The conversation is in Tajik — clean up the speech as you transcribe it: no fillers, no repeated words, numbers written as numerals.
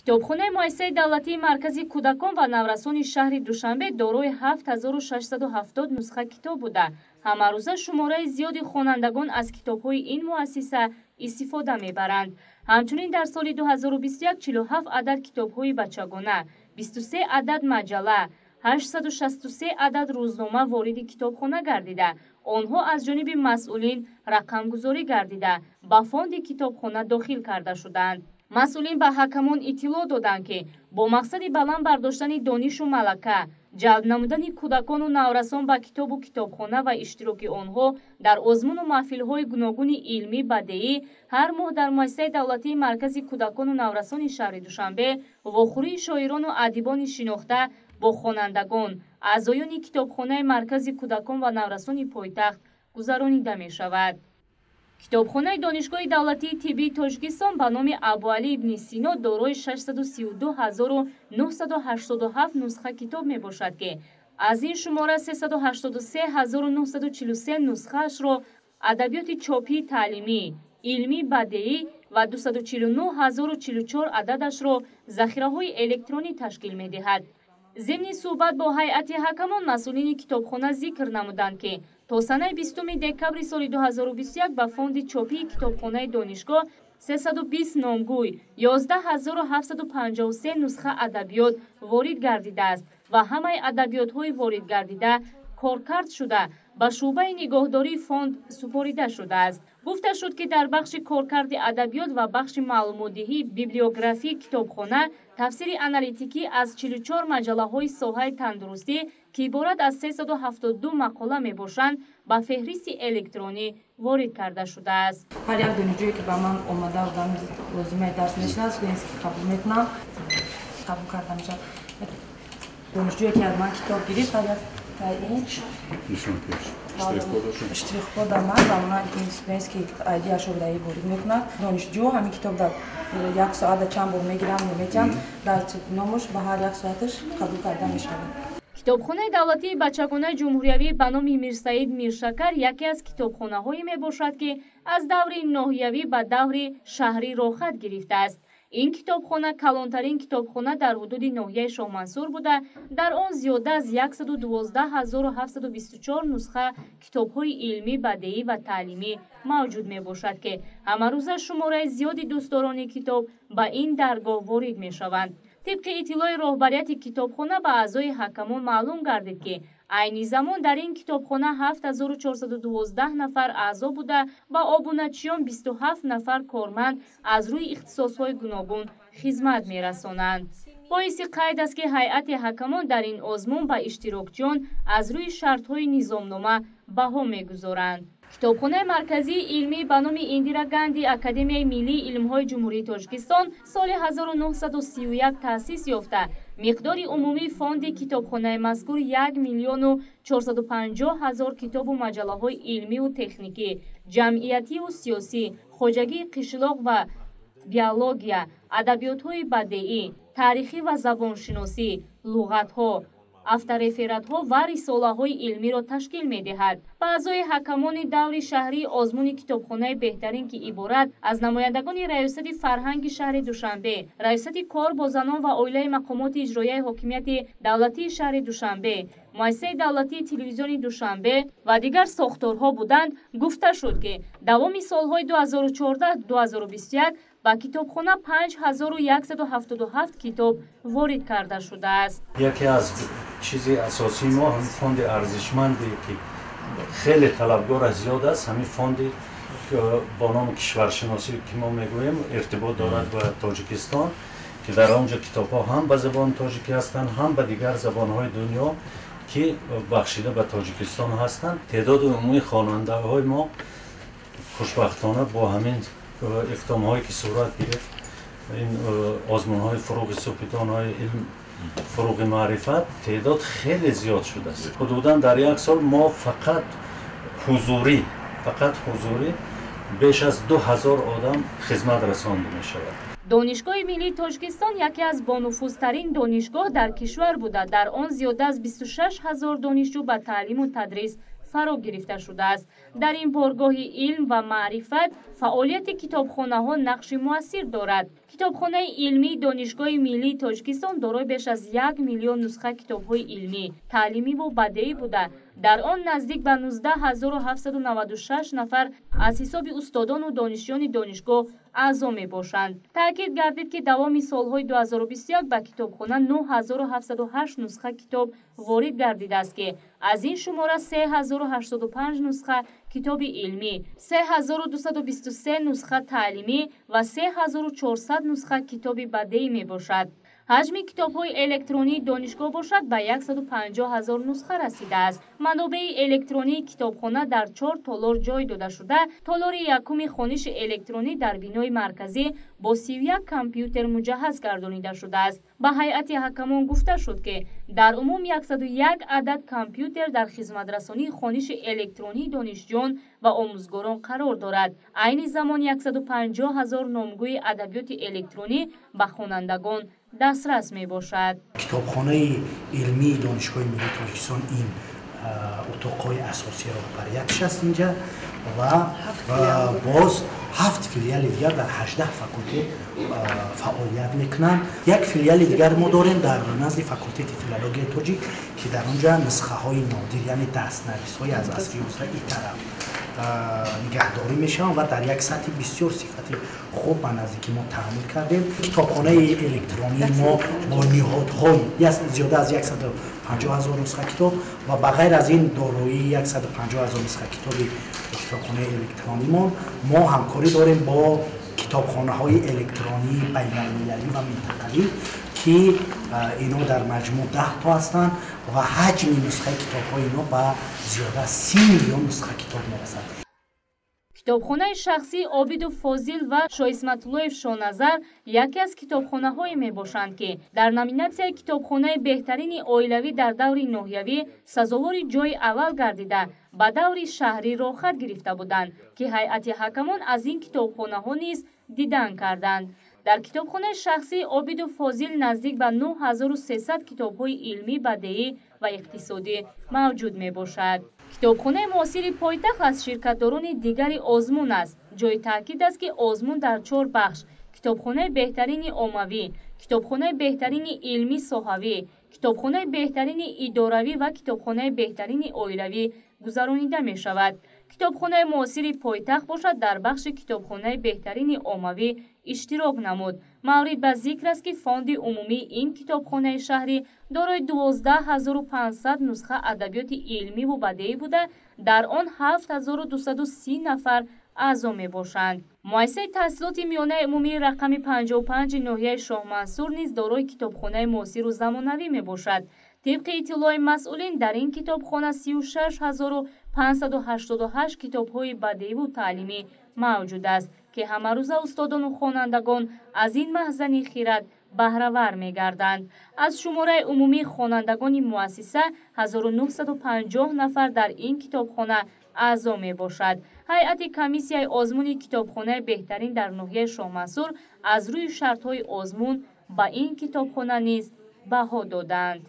китобхонаи муассисаи давлатии маркази кӯдакон ва наврасони шаҳри Душанбе дорои 7670 нусха китоб буда, ҳамарӯза шумораи зиёди хонандагон аз китобҳои ин муассиса истифода мебаранд. ҳамчунин дар соли 2021 47 адад китобҳои бачагона, 23 адад маҷалла, 863 адад рӯзнома вориди китобхона гардида, онҳо аз ҷониби масъулин рақамгузорӣ гардида ба фонди китобхона дохил карда шуданд. масъулин ба ҳакамон иттилоъ доданд, ки бо мақсади баланд бардоштани донишу малака, ҷалб намудани кӯдакону наврасон ба китобу китобхона ва иштироки онҳо дар озмуну маҳфилҳои гуногуни илмӣ бадеӣ, ҳар моҳ дар муассисаи давлатии маркази кӯдакону наврасони шаҳри Душанбе вохӯрии шоирону адибони шинохта бо хонандагон, аъзоёни китобхонаи маркази кӯдакон ва наврасони пойтахт гузаронида мешавад. китобхонаи донишгоҳи давлатии тиббии Тоҷикистон ба номи Абуалӣ ибни Сино дорои 632987 нусха китоб мебошад, ки аз ин шумора 383943 нусхаашро адабиёти чопии таълимӣ, илмӣ, бадеӣ ва 249044 ададашро захираҳои электронӣ ташкил медиҳад. зимни суҳбат бо ҳайати ҳакамон масъулини китобхона зикр намуданд, ки то санаи 20 декабри соли 2021 ба фонди чопии китобхонаи донишгоҳ 320 номгӯй, 11753 нусха адабиёт ворид гардидааст ва ҳамаи адабиётҳои воридгардида коркард шуда ба шуъбаи нигоҳдории фонд супорида шудааст. гуфта шуд, ки дар бахши коркарди адабиёт ва бахши маълумотдиҳии библиографии китобхона тафсири аналитикӣ аз 44 маҷаллаҳои соҳаи тандурустӣ, ки иборат аз 372 мақола мебошанд, ба феҳристи электронӣ ворид карда шудааст. ҳар як донишҷӯе ки ба ман омада будам лозимаи дарс мешинад, студентски қабул мекунам, қабул карда мешавад. донишҷӯе ки аз ман китоб гирифт, штрих-код омад ва ман студентски айдиашро дар ворид мекунад. донишҷӯ ҳамин китобда як соата чанд бор мегирам наметиҳам, дар номаш ба ҳар як соаташ қабул карда мешавад. китобхонаи давлатии бачагонаи ҷумҳуриявӣ ба номи Мирсаид Миршакар яке аз китобхонаҳое мебошад, ки аз даври ноҳиявӣ ба даври шаҳрӣ рохат гирифтааст. ин китобхона калонтарин китобхона дар ҳудуди ноҳияи Шоҳмансур буда, дар он зиёда аз 112724 нусха китобҳои илмӣ, бадеӣ ва таълимӣ мавҷуд мебошад, ки ҳамарӯза шумораи зиёди дӯстдорони китоб ба ин даргоҳ ворид мешаванд. тибқи иттилои роҳбарияти китобхона ба аъзои ҳакамон маълум гардид, ки айни замон дар ин китобхона 7412 нафар аъзо буда, ба обуначиён 27 нафар корманд аз рӯи ихтисосҳои гуногун хизмат мерасонанд. боиси қайд аст, ки ҳайати ҳакамон дар ин озмун ба иштирокчиён аз рӯи шартҳои низомнома баҳо мегузоранд. китобхонаи марказии илмӣ ба номи Индира Ганди Академияи миллии илмҳои ҷумҳурии Тоҷикистон соли 1931 таъсис ёфта, миқдори умумии фонди китобхонаи мазкур 1,450,000 китобу маҷаллаҳои илмиву техникӣ, ҷамъиятиву сиёсӣ, хоҷагии қишлоқ ва биология, адабиётҳои бадеӣ, таърихӣ ва забоншиносӣ, луғатҳо, авторефератҳо ва рисолаҳои илмиро ташкил медиҳад. ба аъзои ҳакамони даври шаҳрии озмуни китобхонаи беҳтарин, ки иборат аз намояндагони раёсати фарҳанги шаҳри Душанбе, раёсати кор бо занон ва оилаи мақомоти иҷроияи ҳокимияти давлатии шаҳри Душанбе, муассисаи давлатии телевизиони Душанбе ва дигар сохторҳо буданд, гуфта шуд, ки давоми солҳои 2014-2021 ба китобхона 5177 китоб ворид карда шудааст. яке аз чизи асосии мо ҳамин фонди арзишманде ки хеле талабгора зиёд аст, ҳамин фонди бо номи кишваршиносӣ ки мо мегӯем иртибот дорад ба Тоҷикистон, ки дар онҷо китобҳо ҳам ба забони тоҷикӣ ҳастанд, ҳам ба дигар забонҳои дунё ки бахшида ба Тоҷикистон ҳастанд. теъдоди умумии хонандаҳои мо хушбахтона бо ҳамин иқдомҳое ки сурат гирифт, ин озмунҳои фуруғи супитонҳои илм, фуруғи маърифат, теъдод хеле зиёд шудааст. ҳудудан дар як сол мо фақат ҳузурӣ беш аз 2000 одам хизмат расонда мешавад. донишгоҳи миллии Тоҷикистон яке аз бонуфузтарин донишгоҳ дар кишвар буда, дар он зиёда аз 26 000 донишҷӯ ба таълиму тадрис фаро гирифта шудааст. дар ин боргоҳи илм ва маърифат фаъолияти китобхонаҳо нақши муассир дорад. китобхонаи илмии донишгоҳи миллии Тоҷикистон дорои беш аз 1 миллион нусха китобҳои илмӣ, таълимӣ ва бадеӣ буда, дар он наздик ба 19796 нафар аз ҳисоби устодону донишҷӯёни донишгоҳ аъзо мебошанд. таъкид гардид, ки давоми солҳои 2021 ба китобхона 9708 нусха китоб ворид гардидааст, ки аз ин шумора 3085 нусха китоби илмӣ, 3223 нусха таълимӣ ва 3400 нусха китоби бадеӣ мебошад. ҳаҷми китобҳои электронии донишгоҳ бошад ба 150 000 нусха расидааст. манобеи электронии китобхона дар 4 толор ҷой дода шуда, толори якуми хониши электронӣ дар бинои марказӣ бо 31 компютер муҷаҳҳаз гардонида шудааст. ба ҳайати ҳакамон гуфта шуд, ки дар умум 101 адад компютер дар хизматрасонии хониши электронии донишҷӯён ва омӯзгорон қарор дорад. айни замон 150 000 номгӯи адабиёти электронӣ ба хонандагон дастрас мебошад. китобхонаи илмии донишгоҳи миллии Тоҷикистон ин утоқҳои асосӣ роҳбариятш аст инҷа ва боз 7 филиали дигар дар 18 факултет фаъолият мекунанд. як филиали дигар мо дорем дар назди факултети филологияи тоҷик, ки дар онҷа нусхаҳои нодир, яъне дастнависҳои аз асри 11 тараф нигаҳдорӣ мешаванд ва дар як сатҳи бисёр сифати хуб ба наздики мо таъмил кардем. китобхонаи электронии мо бо ниҳодҳои зиёда аз 150 000 нусха китоб ва ба ғайр аз ин дороии 150 000 нусха китоби китобхонаи электронимон мо ҳамкорӣ дорем бо китобхонаҳои электронии байналмилалӣ ва минтақавӣ, ки ино дар маҷмӯъ 10 то ҳастанд ва ҳаҷми нусхаи китобҳои ино ба зиёда 30 миллион нусха китоб мерасад. китобхонаи шахсии Обиду Фозил ва Шоисматуллоев Шоназар яке аз китобхонаҳое мебошанд, ки дар номинатсияи китобхонаи беҳтарини оилавӣ дар даври ноҳиявӣ сазовори ҷойи аввал гардида ба даври шаҳрӣ рохат гирифта буданд, ки ҳайати ҳакамон аз ин китобхонаҳо низ дидан карданд. дар китобхонаи шахсии Обиду Фозил наздик ба 9300 китобҳои илмӣ, бадеӣ ва иқтисодӣ мавҷуд мебошад. китобхонаи муосири пойтахт аз ширкатдорони дигари озмун аст. ҷои таъкид аст, ки озмун дар 4 бахш: китобхонаи беҳтарини оммавӣ, китобхонаи беҳтарини илмӣ соҳавӣ, китобхонаи беҳтарини идоравӣ ва китобхонаи беҳтарини оилавӣ гузаронида мешавад. китобхонаи муосири пойтахт бошад дар бахши китобхонаи беҳтарини оммавӣ иштирок намуд. маврид ба зикр аст, ки фонди умумии ин китобхонаи шаҳрӣ дорои 12500 нусха адабиёти илмӣ ва бадеӣ буда, дар он 7230 нафар аъзо мебошанд. муассисаи таҳсилоти миёнаи умумии рақами 55 ноҳияи Шоҳмансур низ дорои китобхонаи муосиру замонавӣ мебошад. тибқи иттилои масъулин, дар ин китобхона 36588 китобҳои бадеиву таълимӣ мавҷуд аст, ки ҳамарӯза устодону хонандагон аз ин маҳзани хирад баҳравар мегарданд. аз шумораи умумии хонандагони муассиса 1950 нафар дар ин китобхона аъзо мебошад. ҳайати комиссияи озмуни китобхонаи беҳтарин дар ноҳияи Шоҳмансур аз рӯи шартҳои озмун ба ин китобхона низ баҳо доданд.